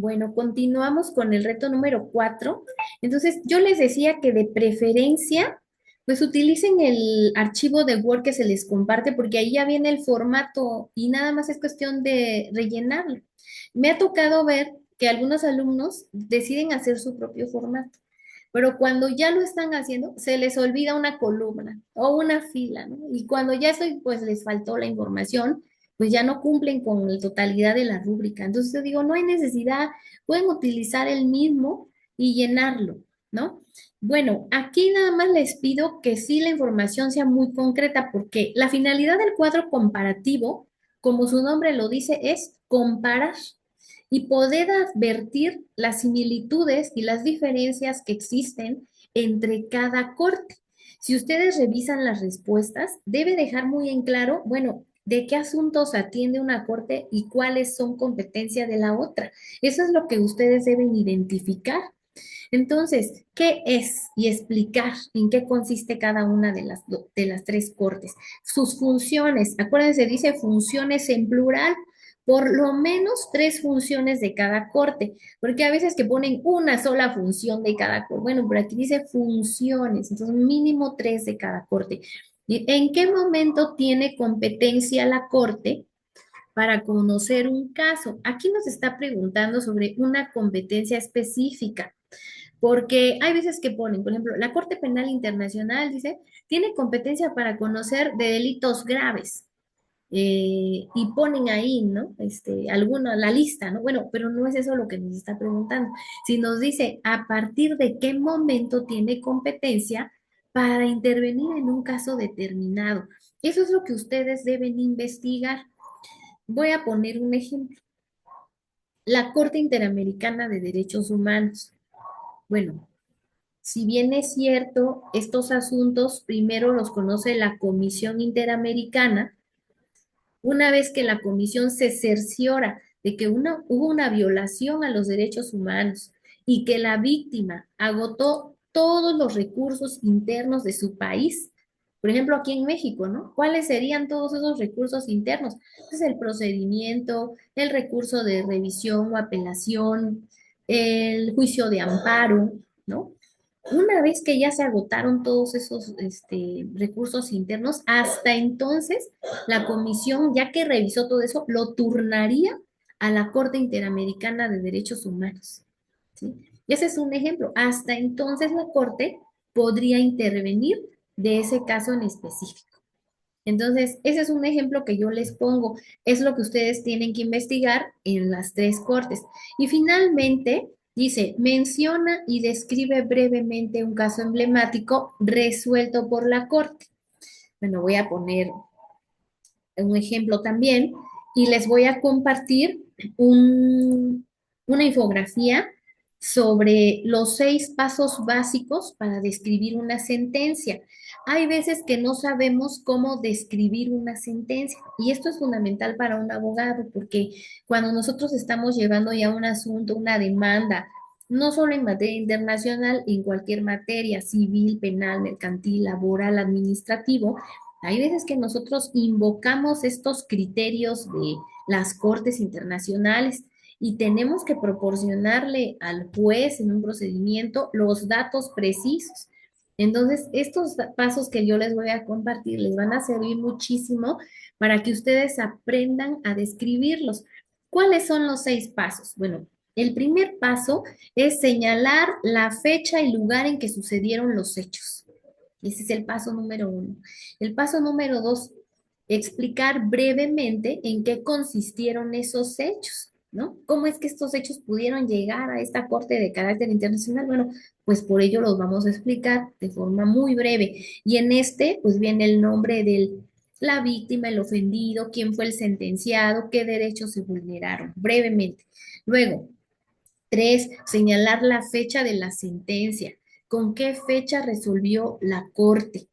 Bueno, continuamos con el reto número 4. Entonces, yo les decía que de preferencia, pues utilicen el archivo de Word que se les comparte, porque ahí ya viene el formato y nada más es cuestión de rellenarlo. Me ha tocado ver que algunos alumnos deciden hacer su propio formato, pero cuando ya lo están haciendo, se les olvida una columna o una fila, ¿no? Y cuando ya estoy, pues les faltó la información, pues ya no cumplen con la totalidad de la rúbrica. Entonces yo digo, no hay necesidad, pueden utilizar el mismo y llenarlo, ¿no? Bueno, aquí nada más les pido que sí la información sea muy concreta porque la finalidad del cuadro comparativo, como su nombre lo dice, es comparar y poder advertir las similitudes y las diferencias que existen entre cada corte. Si ustedes revisan las respuestas, debe dejar muy en claro, bueno, de qué asuntos atiende una corte y cuáles son competencia de la otra. Eso es lo que ustedes deben identificar. Entonces, ¿qué es? Y explicar en qué consiste cada una de las tres cortes. Sus funciones, acuérdense, dice funciones en plural, por lo menos tres funciones de cada corte, porque a veces que ponen una sola función de cada corte. Bueno, pero aquí dice funciones, entonces mínimo tres de cada corte. ¿Y en qué momento tiene competencia la corte para conocer un caso? Aquí nos está preguntando sobre una competencia específica. Porque hay veces que ponen, por ejemplo, la Corte Penal Internacional dice, tiene competencia para conocer de delitos graves. Y ponen ahí, ¿no? Alguna, la lista, ¿no? Bueno, pero no es eso lo que nos está preguntando. Si nos dice a partir de qué momento tiene competencia para intervenir en un caso determinado. Eso es lo que ustedes deben investigar. Voy a poner un ejemplo. La Corte Interamericana de Derechos Humanos. Bueno, si bien es cierto, estos asuntos primero los conoce la Comisión Interamericana, una vez que la Comisión se cerciora de que hubo una violación a los derechos humanos y que la víctima agotó todos los recursos internos de su país, por ejemplo, aquí en México, ¿no? ¿Cuáles serían todos esos recursos internos? Pues el procedimiento, el recurso de revisión o apelación, el juicio de amparo, ¿no? Una vez que ya se agotaron todos esos recursos internos, hasta entonces la comisión, ya que revisó todo eso, lo turnaría a la Corte Interamericana de Derechos Humanos. ¿Sí? Y ese es un ejemplo. Hasta entonces la Corte podría intervenir de ese caso en específico. Entonces, ese es un ejemplo que yo les pongo. Es lo que ustedes tienen que investigar en las tres cortes. Y finalmente, dice, menciona y describe brevemente un caso emblemático resuelto por la corte. Bueno, voy a poner un ejemplo también y les voy a compartir una infografía sobre los 6 pasos básicos para describir una sentencia. Hay veces que no sabemos cómo describir una sentencia y esto es fundamental para un abogado porque cuando nosotros estamos llevando ya un asunto, una demanda, no solo en materia internacional, en cualquier materia civil, penal, mercantil, laboral, administrativo, hay veces que nosotros invocamos estos criterios de las cortes internacionales y tenemos que proporcionarle al juez en un procedimiento los datos precisos. Entonces, estos pasos que yo les voy a compartir les van a servir muchísimo para que ustedes aprendan a describirlos. ¿Cuáles son los 6 pasos? Bueno, el primer paso es señalar la fecha y lugar en que sucedieron los hechos. Ese es el paso número 1. El paso número 2, explicar brevemente en qué consistieron esos hechos, ¿no? ¿Cómo es que estos hechos pudieron llegar a esta corte de carácter internacional? Bueno, pues por ello los vamos a explicar de forma muy breve. Y en pues viene el nombre de la víctima, el ofendido, quién fue el sentenciado, qué derechos se vulneraron, brevemente. Luego, 3, señalar la fecha de la sentencia. ¿Con qué fecha resolvió la corte?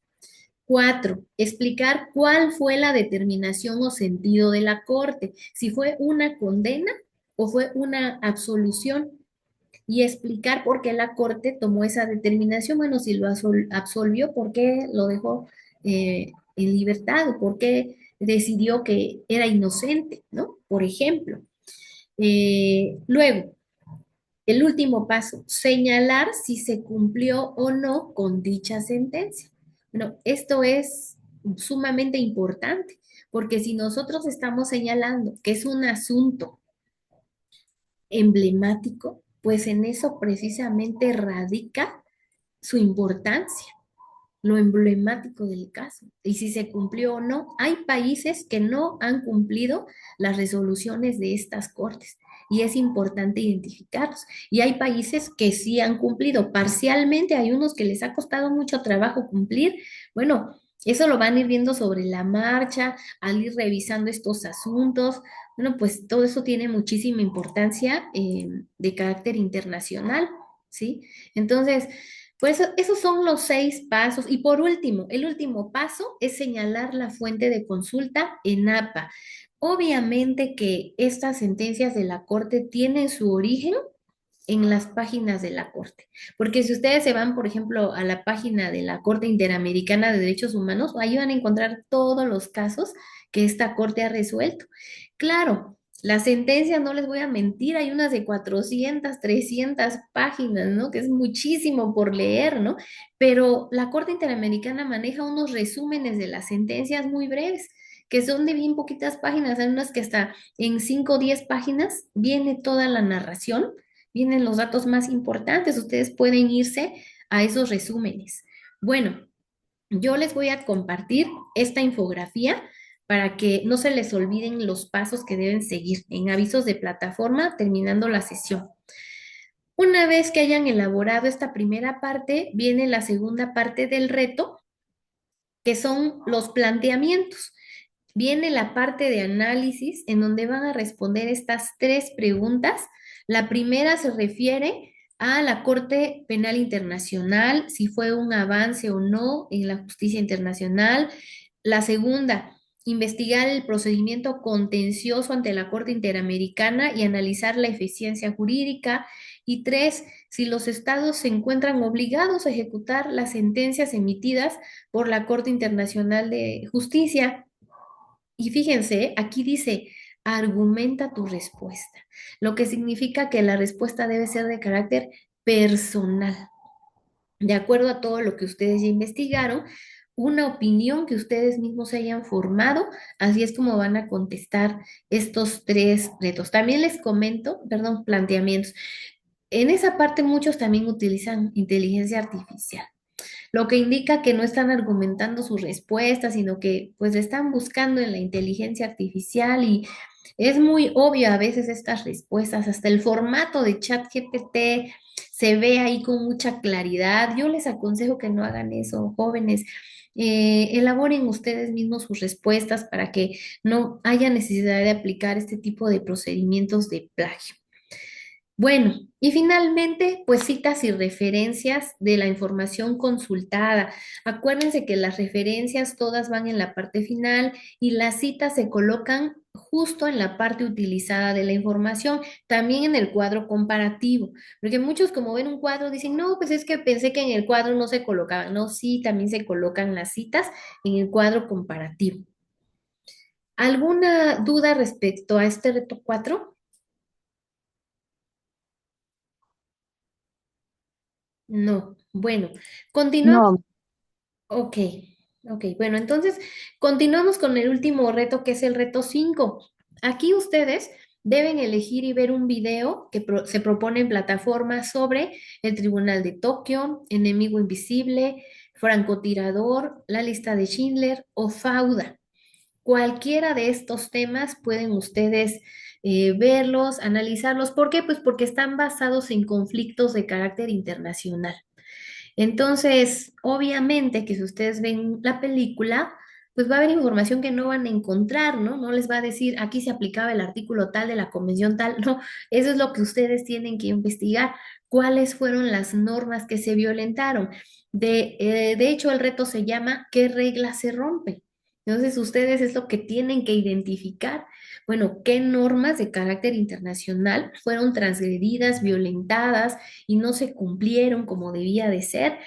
4, explicar cuál fue la determinación o sentido de la corte, si fue una condena o fue una absolución, y explicar por qué la corte tomó esa determinación, bueno, si lo absolvió, por qué lo dejó en libertad, o por qué decidió que era inocente, ¿no? Por ejemplo. Luego, El último paso, señalar si se cumplió o no con dicha sentencia. Bueno, esto es sumamente importante, porque si nosotros estamos señalando que es un asunto emblemático, pues en eso precisamente radica su importancia, lo emblemático del caso y si se cumplió o no. Hay países que no han cumplido las resoluciones de estas cortes y es importante identificarlos. Y hay países que sí han cumplido parcialmente, hay unos que les ha costado mucho trabajo cumplir. Bueno, eso lo van a ir viendo sobre la marcha, al ir revisando estos asuntos. Bueno, pues todo eso tiene muchísima importancia de carácter internacional, ¿sí? Entonces, pues esos son los 6 pasos. Y por último, el último paso es señalar la fuente de consulta en APA. Obviamente que estas sentencias de la Corte tienen su origen en las páginas de la Corte. Porque si ustedes se van, por ejemplo, a la página de la Corte Interamericana de Derechos Humanos, ahí van a encontrar todos los casos que esta Corte ha resuelto. Claro, las sentencias, no les voy a mentir, hay unas de 400, 300 páginas, ¿no? Que es muchísimo por leer, ¿no? Pero la Corte Interamericana maneja unos resúmenes de las sentencias muy breves, que son de bien poquitas páginas. Hay unas que hasta en 5 o 10 páginas viene toda la narración, vienen los datos más importantes. Ustedes pueden irse a esos resúmenes. Bueno, yo les voy a compartir esta infografía para que no se les olviden los pasos que deben seguir en avisos de plataforma terminando la sesión. Una vez que hayan elaborado esta primera parte, viene la segunda parte del reto, que son los planteamientos. Viene la parte de análisis en donde van a responder estas 3 preguntas. La primera se refiere a la Corte Penal Internacional, si fue un avance o no en la justicia internacional. La segunda, investigar el procedimiento contencioso ante la Corte Interamericana y analizar la eficiencia jurídica. Y 3, si los estados se encuentran obligados a ejecutar las sentencias emitidas por la Corte Internacional de Justicia. Y fíjense, aquí dice, argumenta tu respuesta, lo que significa que la respuesta debe ser de carácter personal, de acuerdo a todo lo que ustedes ya investigaron, una opinión que ustedes mismos se hayan formado, así es como van a contestar estos 3 retos. También les comento, perdón, planteamientos. En esa parte muchos también utilizan inteligencia artificial, lo que indica que no están argumentando su respuesta, sino que pues están buscando en la inteligencia artificial y es muy obvio a veces estas respuestas, hasta el formato de chat GPT se ve ahí con mucha claridad. Yo les aconsejo que no hagan eso, jóvenes. Elaboren ustedes mismos sus respuestas para que no haya necesidad de aplicar este tipo de procedimientos de plagio. Bueno, y finalmente, pues citas y referencias de la información consultada. Acuérdense que las referencias todas van en la parte final y las citas se colocan justo en la parte utilizada de la información, también en el cuadro comparativo, porque muchos como ven un cuadro dicen, no, pues es que pensé que en el cuadro no se colocaban. No, sí, también se colocan las citas en el cuadro comparativo. ¿Alguna duda respecto a este reto 4? No. Bueno, continuamos. No, Ok, ok. Bueno, entonces continuamos con el último reto que es el reto 5. Aquí ustedes deben elegir y ver un video que se propone en plataformas sobre el Tribunal de Tokio, Enemigo Invisible, Francotirador, La Lista de Schindler o Fauda. Cualquiera de estos temas pueden ustedes verlos, analizarlos. ¿Por qué? Pues porque están basados en conflictos de carácter internacional. Entonces, obviamente que si ustedes ven la película, pues va a haber información que no van a encontrar, ¿no? No les va a decir, aquí se aplicaba el artículo tal de la convención tal, no, eso es lo que ustedes tienen que investigar, cuáles fueron las normas que se violentaron. De hecho, el reto se llama ¿qué reglas se rompen? Entonces, ustedes es lo que tienen que identificar. Bueno, ¿qué normas de carácter internacional fueron transgredidas, violentadas y no se cumplieron como debía de ser?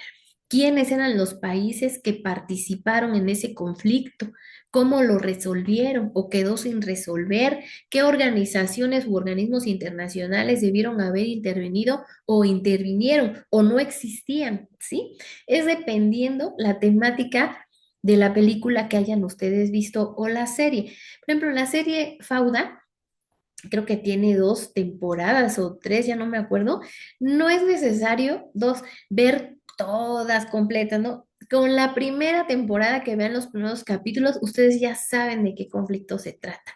quiénes eran los países que participaron en ese conflicto, cómo lo resolvieron o quedó sin resolver, qué organizaciones u organismos internacionales debieron haber intervenido o intervinieron o no existían, ¿sí? Es dependiendo la temática de la película que hayan ustedes visto o la serie. Por ejemplo, la serie Fauda, creo que tiene dos temporadas o tres, ya no me acuerdo. No es necesario ver todas completas, ¿no? Con la primera temporada que vean los primeros capítulos, ustedes ya saben de qué conflicto se trata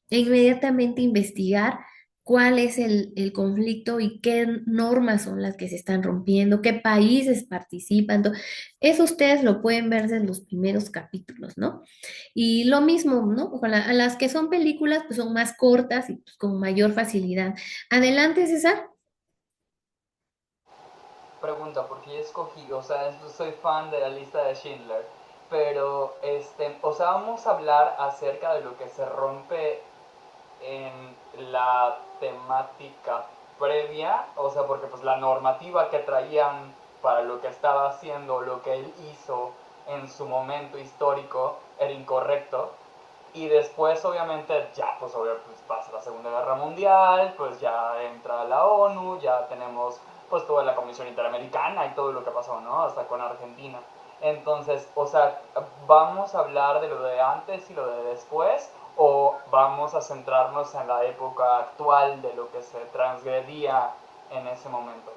e inmediatamente investigar cuál es el conflicto y qué normas son las que se están rompiendo, qué países participan. Eso ustedes lo pueden ver desde los primeros capítulos, ¿no? Y lo mismo, ¿no? A las que son películas, pues son más cortas y pues, con mayor facilidad. Adelante, César. Pregunta, porque yo escogí, o sea, soy fan de la lista de Schindler, pero, o sea, vamos a hablar acerca de lo que se rompe en la temática previa, o sea, porque pues la normativa que traían para lo que estaba haciendo, lo que él hizo en su momento histórico era incorrecto. Y después, obviamente, ya, pues, pues pasa la Segunda Guerra Mundial, pues ya entra la ONU, ya tenemos pues toda la Comisión Interamericana y todo lo que pasó, ¿no? Hasta con Argentina. Entonces, o sea, ¿vamos a hablar de lo de antes y lo de después? ¿O vamos a centrarnos en la época actual de lo que se transgredía en ese momento?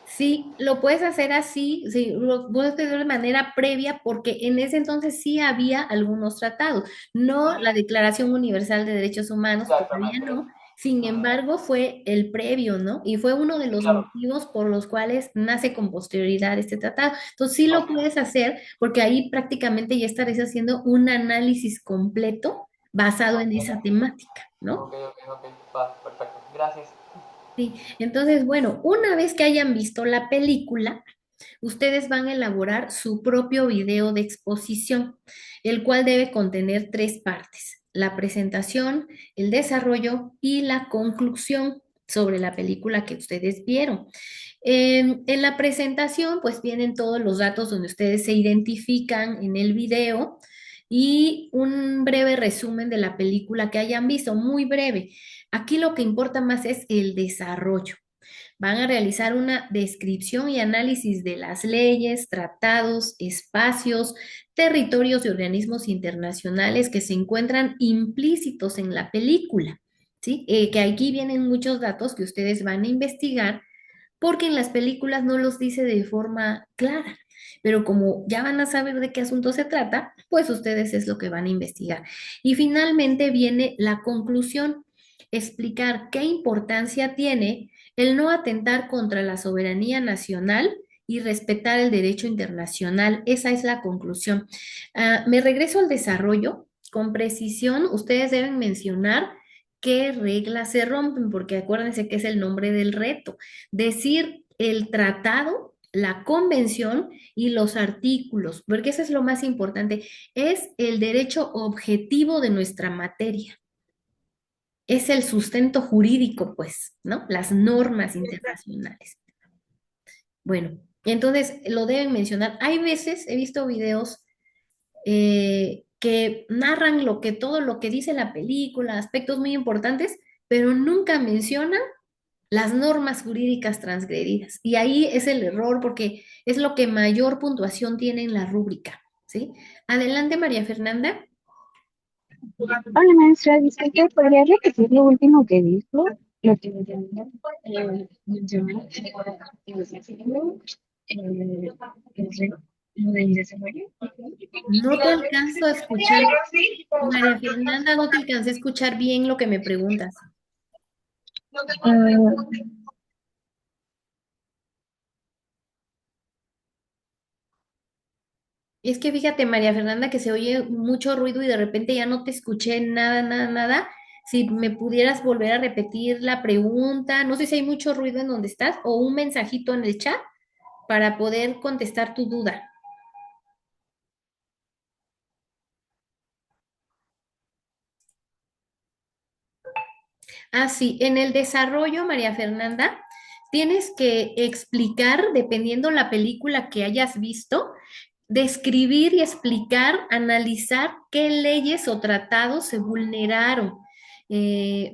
Sí, lo puedes hacer así, sí, lo puedes hacer de manera previa porque en ese entonces sí había algunos tratados, no la Declaración Universal de Derechos Humanos, todavía Exactamente. no, sin Ujú. embargo fue el previo, ¿no? Y fue uno de los Claro, motivos por los cuales nace con posterioridad este tratado. Entonces sí lo ok. puedes hacer porque ahí prácticamente ya estaréis haciendo un análisis completo basado en esa temática, ¿no? Ok, ok, ok. Va, perfecto. Gracias. Sí, entonces, bueno, una vez que hayan visto la película, ustedes van a elaborar su propio video de exposición, el cual debe contener tres partes: la presentación, el desarrollo y la conclusión sobre la película que ustedes vieron. En la presentación, pues vienen todos los datos donde ustedes se identifican en el video y un breve resumen de la película que hayan visto, muy breve. Aquí lo que importa más es el desarrollo. Van a realizar una descripción y análisis de las leyes, tratados, espacios, territorios y organismos internacionales que se encuentran implícitos en la película, ¿sí? Que aquí vienen muchos datos que ustedes van a investigar porque en las películas no los dice de forma clara. Pero como ya van a saber de qué asunto se trata, pues ustedes es lo que van a investigar. Y finalmente viene la conclusión, explicar qué importancia tiene el no atentar contra la soberanía nacional y respetar el derecho internacional. Esa es la conclusión. Me regreso al desarrollo. Con precisión, ustedes deben mencionar qué reglas se rompen, porque acuérdense que es el nombre del reto. Decir el tratado, la convención y los artículos, porque eso es lo más importante. Es el derecho objetivo de nuestra materia. Es el sustento jurídico, pues, ¿no? Las normas internacionales. Bueno, entonces lo deben mencionar. Hay veces, he visto videos que narran todo lo que dice la película, aspectos muy importantes, pero nunca mencionan las normas jurídicas transgredidas. Y ahí es el error porque es lo que mayor puntuación tiene en la rúbrica, ¿sí? Adelante, María Fernanda. Hola maestra, disculpe, ¿podría repetir lo último que dijo? Lo que mencionó lo del desarrollo. No te alcanzo a escuchar, María Fernanda, no te alcancé a escuchar bien lo que me preguntas. Ah, Es que fíjate, María Fernanda, que se oye mucho ruido y de repente ya no te escuché nada, nada, nada. Si me pudieras volver a repetir la pregunta, no sé si hay mucho ruido en donde estás o un mensajito en el chat para poder contestar tu duda. Ah, sí, en el desarrollo, María Fernanda, tienes que explicar, dependiendo la película que hayas visto, describir y explicar, analizar qué leyes o tratados se vulneraron.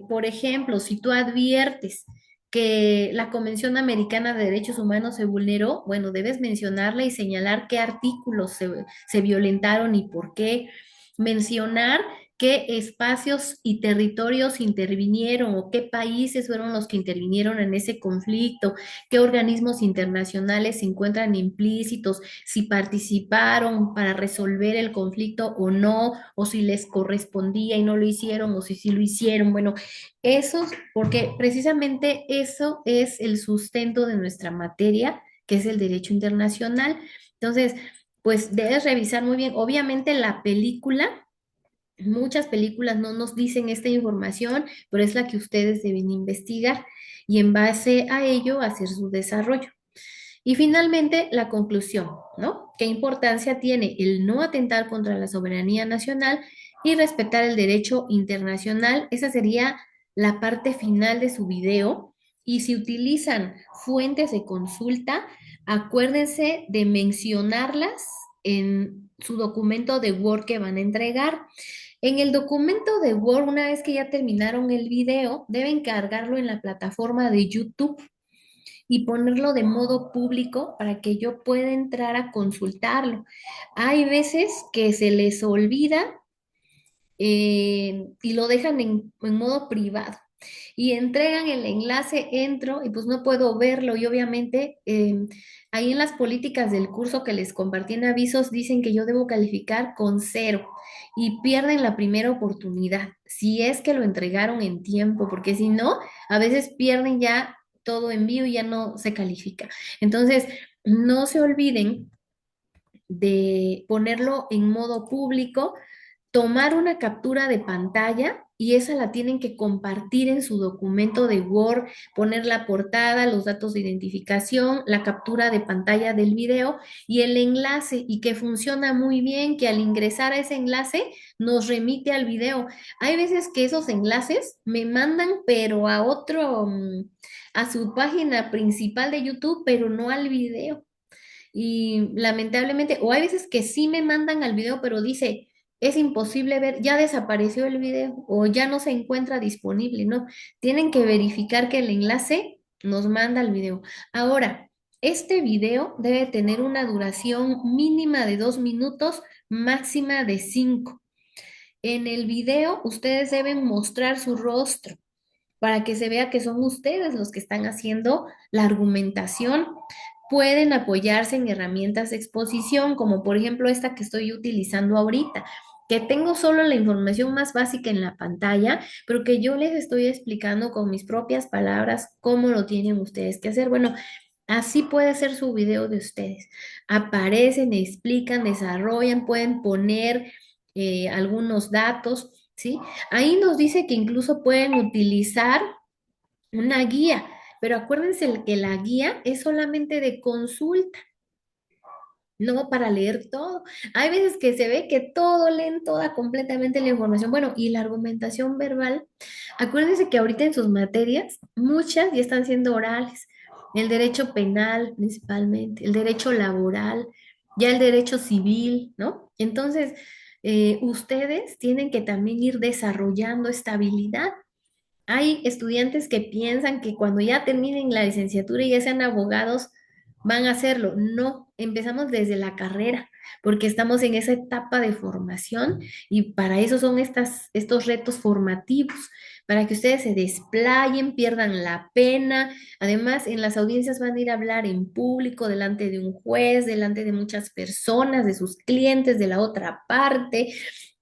Por ejemplo, si tú adviertes que la Convención Americana de Derechos Humanos se vulneró, bueno, debes mencionarla y señalar qué artículos se violentaron y por qué. Mencionar qué espacios y territorios intervinieron o qué países fueron los que intervinieron en ese conflicto, qué organismos internacionales se encuentran implícitos, si participaron para resolver el conflicto o no, o si les correspondía y no lo hicieron, o si sí lo hicieron. Bueno, eso, porque precisamente eso es el sustento de nuestra materia, que es el derecho internacional. Entonces, pues debes revisar muy bien. Obviamente la película, muchas películas no nos dicen esta información, pero es la que ustedes deben investigar y en base a ello hacer su desarrollo. Y finalmente, la conclusión, ¿no? ¿Qué importancia tiene el no atentar contra la soberanía nacional y respetar el derecho internacional? Esa sería la parte final de su video. Y si utilizan fuentes de consulta, acuérdense de mencionarlas en su documento de Word que van a entregar. En el documento de Word, una vez que ya terminaron el video, deben cargarlo en la plataforma de YouTube y ponerlo de modo público para que yo pueda entrar a consultarlo. Hay veces que se les olvida y lo dejan en modo privado y entregan el enlace, entro y pues no puedo verlo y obviamente ahí en las políticas del curso que les compartí en avisos dicen que yo debo calificar con 0 y pierden la primera oportunidad si es que lo entregaron en tiempo, porque si no, a veces pierden ya todo envío y ya no se califica. Entonces, no se olviden de ponerlo en modo público, tomar una captura de pantalla y esa la tienen que compartir en su documento de Word, poner la portada, los datos de identificación, la captura de pantalla del video y el enlace y que funciona muy bien, que al ingresar a ese enlace nos remite al video. Hay veces que esos enlaces me mandan pero a otro, a su página principal de YouTube, pero no al video. Y lamentablemente, o hay veces que sí me mandan al video, pero dice, es imposible ver, ya desapareció el video o ya no se encuentra disponible, ¿no? Tienen que verificar que el enlace nos manda al video. Ahora, este video debe tener una duración mínima de 2 minutos, máxima de 5. En el video, ustedes deben mostrar su rostro para que se vea que son ustedes los que están haciendo la argumentación. Pueden apoyarse en herramientas de exposición, como por ejemplo esta que estoy utilizando ahorita, que tengo solo la información más básica en la pantalla, pero que yo les estoy explicando con mis propias palabras cómo lo tienen ustedes que hacer. Bueno, así puede ser su video de ustedes. Aparecen, explican, desarrollan, pueden poner algunos datos, ¿sí? Ahí nos dice que incluso pueden utilizar una guía, pero acuérdense que la guía es solamente de consulta, no para leer todo. Hay veces que se ve que todo leen toda completamente la información. Bueno, y la argumentación verbal, acuérdense que ahorita en sus materias, muchas ya están siendo orales. El derecho penal principalmente, el derecho laboral, ya el derecho civil, ¿no? Entonces, ustedes tienen que también ir desarrollando esta habilidad. Hay estudiantes que piensan que cuando ya terminen la licenciatura y ya sean abogados, van a hacerlo. No, empezamos desde la carrera, porque estamos en esa etapa de formación y para eso son estos retos formativos, para que ustedes se desplayen, pierdan la pena. Además, en las audiencias van a ir a hablar en público, delante de un juez, delante de muchas personas, de sus clientes, de la otra parte,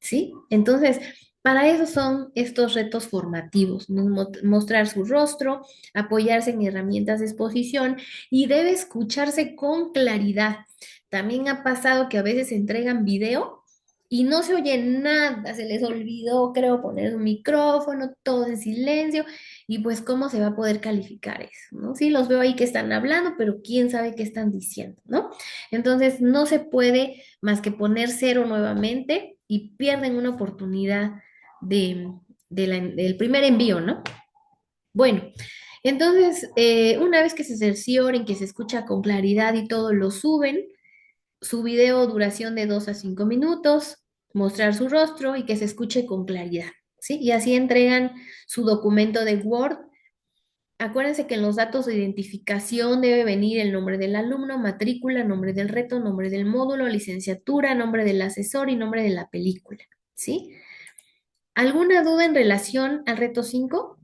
¿sí? Entonces, para eso son estos retos formativos, ¿no? Mostrar su rostro, apoyarse en herramientas de exposición y debe escucharse con claridad. También ha pasado que a veces entregan video y no se oye nada, se les olvidó, creo, poner un micrófono, todo en silencio y pues cómo se va a poder calificar eso, ¿no? Sí, los veo ahí que están hablando, pero quién sabe qué están diciendo, ¿no? Entonces no se puede más que poner 0 nuevamente y pierden una oportunidad del primer envío, ¿no? Bueno, Entonces, una vez que se cercioren, que se escucha con claridad y todo, lo suben, su video duración de 2 a 5 minutos, mostrar su rostro y que se escuche con claridad, ¿sí? Y así entregan su documento de Word. Acuérdense que en los datos de identificación debe venir el nombre del alumno, matrícula, nombre del reto, nombre del módulo, licenciatura, nombre del asesor y nombre de la película, ¿sí? ¿Alguna duda en relación al reto 5?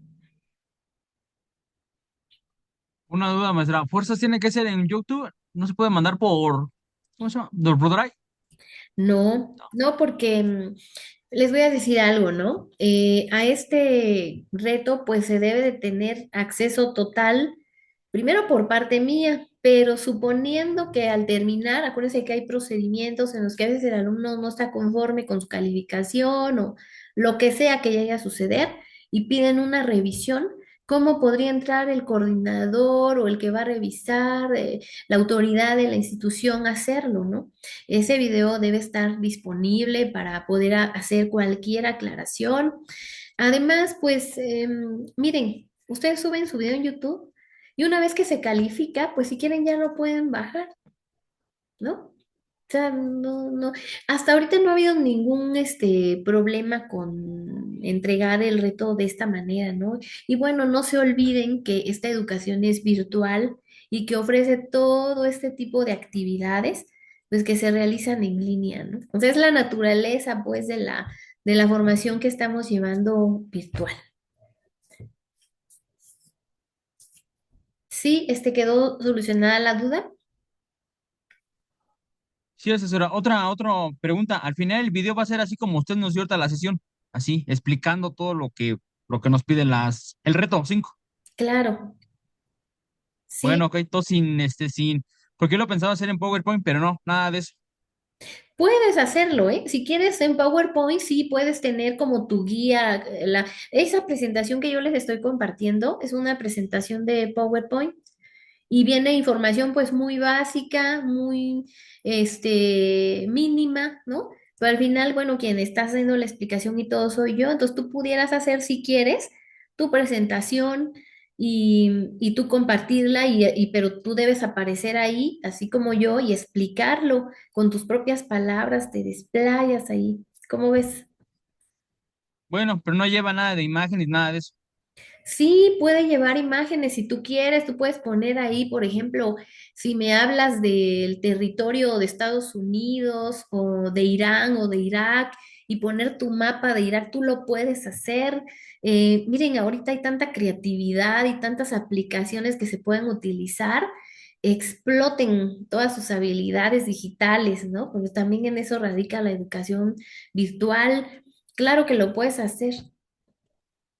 Una duda, maestra. ¿Fuerzas tiene que ser en YouTube? ¿No se puede mandar por, ¿cómo se llama? ¿Por Drive? No, no, porque les voy a decir algo, ¿no? A este reto, pues se debe de tener acceso total, primero por parte mía, pero suponiendo que al terminar, acuérdense que hay procedimientos en los que a veces el alumno no está conforme con su calificación o lo que sea que llegue a suceder y piden una revisión. ¿Cómo podría entrar el coordinador o el que va a revisar, la autoridad de la institución a hacerlo, ¿no? Ese video debe estar disponible para poder hacer cualquier aclaración. Además, pues miren, ustedes suben su video en YouTube y una vez que se califica, pues si quieren ya lo pueden bajar, ¿no? O sea, no, no, hasta ahorita no ha habido ningún problema con entregar el reto de esta manera, ¿no? Y bueno, no se olviden que esta educación es virtual y que ofrece todo este tipo de actividades, pues que se realizan en línea, ¿no? O sea, es la naturaleza, pues, de la formación que estamos llevando virtual. Sí, quedó solucionada la duda. Sí, asesora. Otra pregunta. Al final el video va a ser así como usted nos dio ahorita la sesión, así, explicando todo lo que nos piden el reto 5. Claro, sí. Bueno, ok, todo porque yo lo pensaba hacer en PowerPoint, pero no, nada de eso. Puedes hacerlo, ¿eh? Si quieres en PowerPoint, sí puedes tener como tu guía. Esa presentación que yo les estoy compartiendo es una presentación de PowerPoint y viene información pues muy básica, muy mínima, ¿no? Pero al final, bueno, quien está haciendo la explicación y todo soy yo, entonces tú pudieras hacer, si quieres, tu presentación y tú compartirla, pero tú debes aparecer ahí, así como yo, y explicarlo con tus propias palabras, te desplayas ahí. ¿Cómo ves? Bueno, pero no lleva nada de imágenes, nada de eso. Sí, puede llevar imágenes si tú quieres, tú puedes poner ahí, por ejemplo, si me hablas del territorio de Estados Unidos o de Irán o de Irak y poner tu mapa de Irak, tú lo puedes hacer. Miren, ahorita hay tanta creatividad y tantas aplicaciones que se pueden utilizar. Exploten todas sus habilidades digitales, ¿no? Porque también en eso radica la educación virtual. Claro que lo puedes hacer.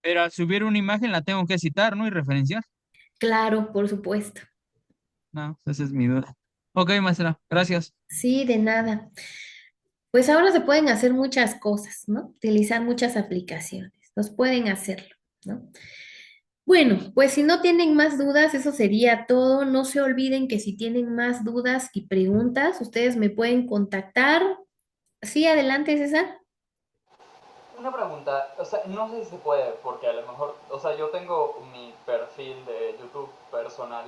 Pero al subir una imagen la tengo que citar, ¿no? Y referenciar. Claro, por supuesto. No, esa es mi duda. Ok, maestra, gracias. Sí, de nada. Pues ahora se pueden hacer muchas cosas, ¿no? Utilizar muchas aplicaciones. Los pueden hacerlo, ¿no? Bueno, pues si no tienen más dudas, eso sería todo. No se olviden que si tienen más dudas y preguntas, ustedes me pueden contactar. Sí, adelante, César. Una pregunta, o sea, no sé si se puede, porque a lo mejor, o sea, yo tengo mi perfil de YouTube personal,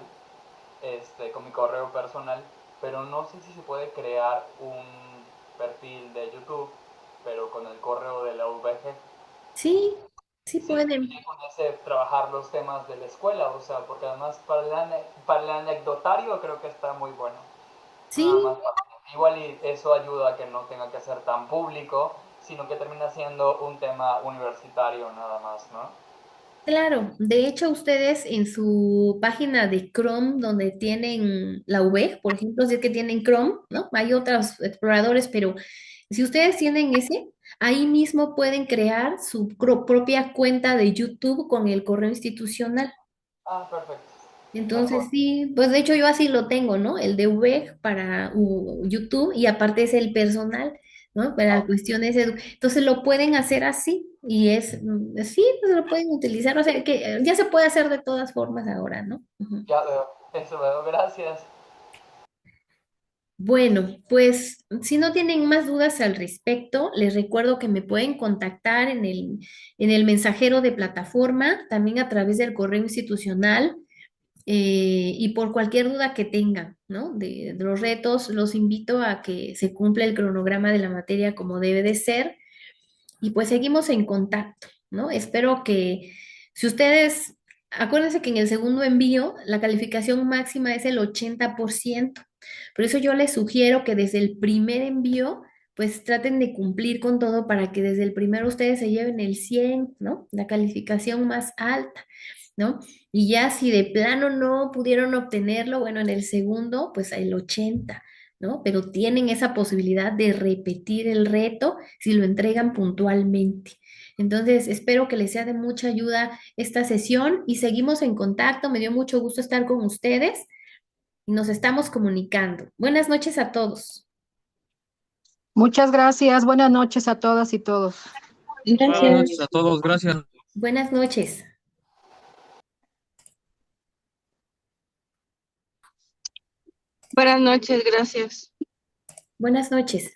con mi correo personal, pero no sé si se puede crear un perfil de YouTube, pero con el correo de la VG. Sí, sí Sí, pueden. y con ese trabajar los temas de la escuela, o sea, porque además para el anecdotario creo que está muy bueno. Nada Sí, más igual y eso ayuda a que no tenga que ser tan público, sino que termina siendo un tema universitario nada más, ¿no? claro, de hecho ustedes en su página de Chrome donde tienen la V, por ejemplo, si es que tienen Chrome, ¿no? Hay otros exploradores, pero si ustedes tienen ese, ahí mismo pueden crear su propia cuenta de YouTube con el correo institucional. Ah, perfecto. Entonces, Mejor. sí, pues de hecho yo así lo tengo, ¿no? El de V para YouTube y aparte es el personal, ¿no? Para Ah, cuestiones entonces lo pueden hacer así y sí, pues lo pueden utilizar, o sea que ya se puede hacer de todas formas ahora, ¿no? Ujú. ya veo. Eso veo. Gracias. Bueno, pues si no tienen más dudas al respecto, les recuerdo que me pueden contactar en el mensajero de plataforma, también a través del correo institucional y por cualquier duda que tengan, ¿no? De los retos, los invito a que se cumpla el cronograma de la materia como debe de ser y pues seguimos en contacto, ¿no? Espero que si ustedes, acuérdense que en el segundo envío la calificación máxima es el 80%. Por eso yo les sugiero que desde el primer envío pues traten de cumplir con todo para que desde el primero ustedes se lleven el 100, ¿no? La calificación más alta, ¿no? Y ya si de plano no pudieron obtenerlo, bueno, en el segundo, pues el 80, ¿no? Pero tienen esa posibilidad de repetir el reto si lo entregan puntualmente. Entonces, espero que les sea de mucha ayuda esta sesión y seguimos en contacto. Me dio mucho gusto estar con ustedes y nos estamos comunicando. Buenas noches a todos. Muchas gracias. Buenas noches a todas y todos. Buenas Gracias. noches a todos, gracias. Buenas noches. Buenas noches, gracias. Buenas noches.